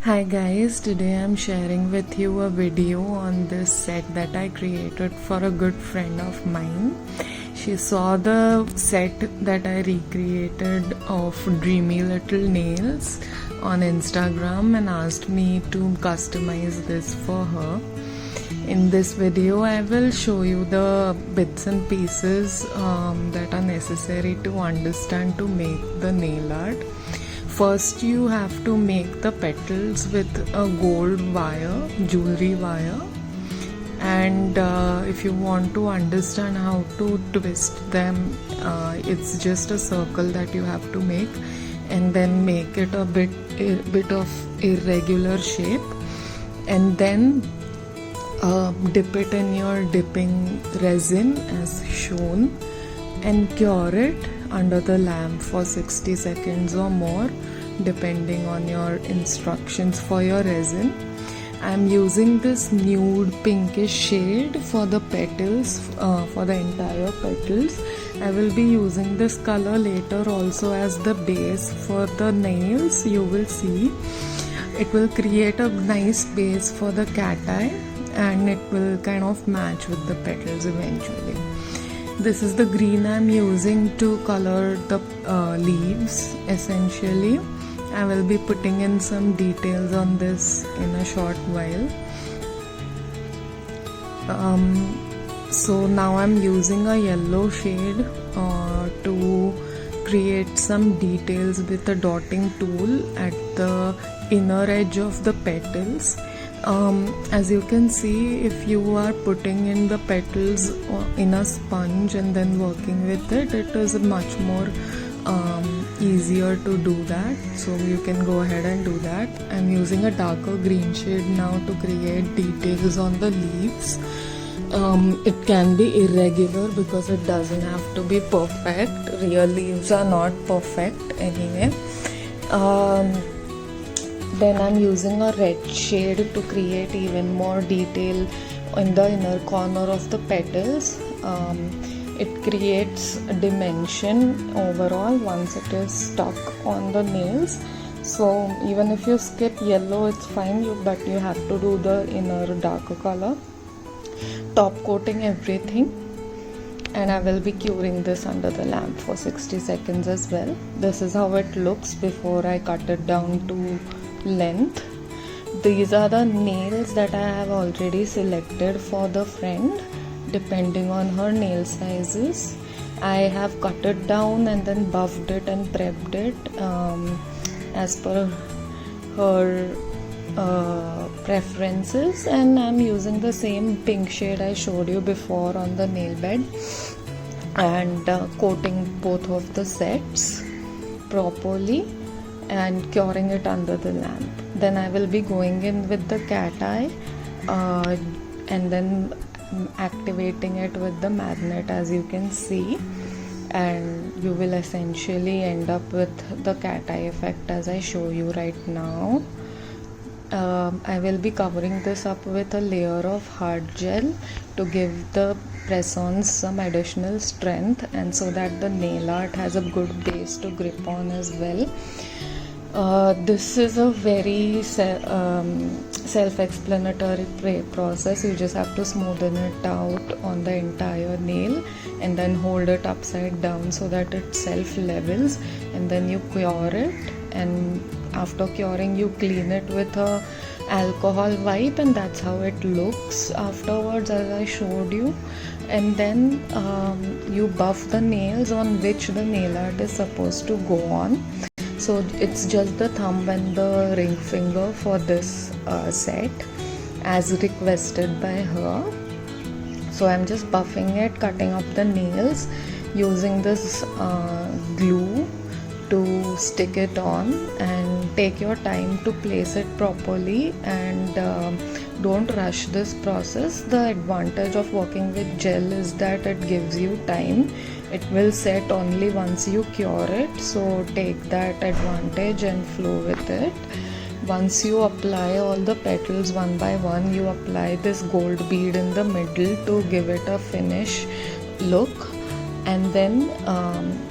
Hi guys, today I'm sharing with you a video on this set that I created for a good friend of mine. She saw the set that I recreated of Dreamy Little Nails on Instagram and asked me to customize this for her. In this video, I will show you the bits and pieces that are necessary to understand to make the nail art. First, you have to make the petals with a gold wire, jewelry wire, and if you want to understand how to twist them, it's just a circle that you have to make and then make it a bit of irregular shape, and then dip it in your dipping resin as shown and cure it under the lamp for 60 seconds or more depending on your instructions for your resin. I'm using this nude pinkish shade for the petals, for the entire petals. I will be using this color later also as the base for the nails. You will see it will create a nice base for the cat eye and it will kind of match with the petals eventually. This is the green I'm using to color the leaves essentially. I will be putting in some details on this in a short while. So now I'm using a yellow shade to create some details with a dotting tool at the inner edge of the petals. As you can see, if you are putting in the petals in a sponge and then working with it, it is much more easier to do that, so you can go ahead and do that. I'm using a darker green shade now to create details on the leaves. It can be irregular because it doesn't have to be perfect. Real leaves are not perfect anyway. Then I'm using a red shade to create even more detail in the inner corner of the petals. It creates a dimension overall once it is stuck on the nails. So even if you skip yellow, it's fine, but you have to do the inner darker color. Top coating everything, and I will be curing this under the lamp for 60 seconds as well. This is how it looks before I cut it down to length. These are the nails that I have already selected for the friend depending on her nail sizes. I have cut it down and then buffed it and prepped it as per her preferences, and I'm using the same pink shade I showed you before on the nail bed and coating both of the sets properly and curing it under the lamp. Then I will be going in with the cat eye and then activating it with the magnet, as you can see, and you will essentially end up with the cat eye effect as I show you right now. I will be covering this up with a layer of hard gel to give the Press-Ons some additional strength and so that the nail art has a good base to grip on as well. This is a very self-explanatory process. You just have to smoothen it out on the entire nail and then hold it upside down so that it self-levels, and then you cure it, and after curing you clean it with a alcohol wipe, and that's how it looks afterwards as I showed you. And then you buff the nails on which the nail art is supposed to go on. So it's just the thumb and the ring finger for this set as requested by her. So I'm just buffing it, cutting up the nails using this glue to stick it on, and take your time to place it properly and don't rush this process. The advantage of working with gel is that it gives you time. It will set only once you cure it, so take that advantage and flow with it. Once you apply all the petals one by one, you apply this gold bead in the middle to give it a finish look, and then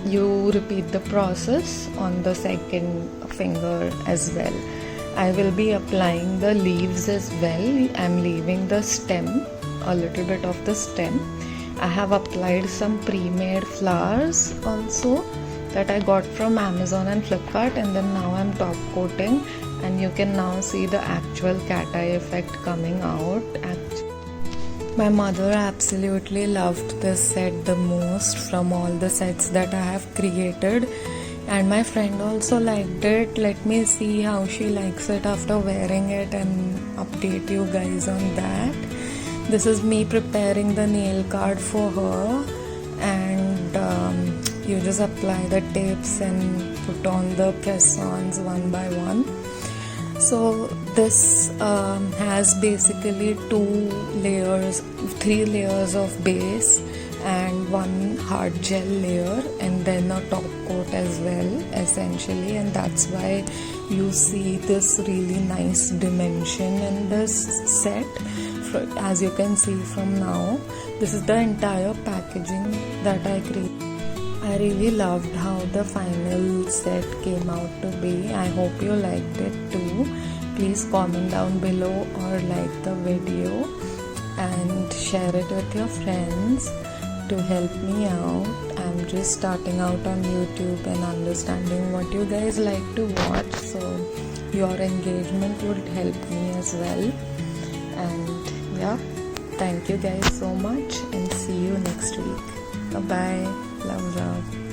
you repeat the process on the second finger as well. I will be applying the leaves as well. I'm leaving the stem, a little bit of the stem. I have applied some pre-made flowers also that I got from Amazon and Flipkart, and then now I'm top coating, and you can now see the actual cat eye effect coming out. My mother absolutely loved this set the most from all the sets that I have created, and my friend also liked it. Let me see how she likes it after wearing it and update you guys on that. This is me preparing the nail card for her, and you just apply the tapes and put on the press-ons one by one. So this has basically 3 layers of base and one hard gel layer, and then a top coat as well, essentially, and that's why you see this really nice dimension in this set. As you can see from now, this is the entire packaging that I created. I really loved how the final set came out to be. I hope you liked it too. Please comment down below or like the video and share it with your friends to help me out. I'm just starting out on YouTube and understanding what you guys like to watch, so your engagement would help me as well. And yeah, thank you guys so much, and see you next week. Bye bye. Love.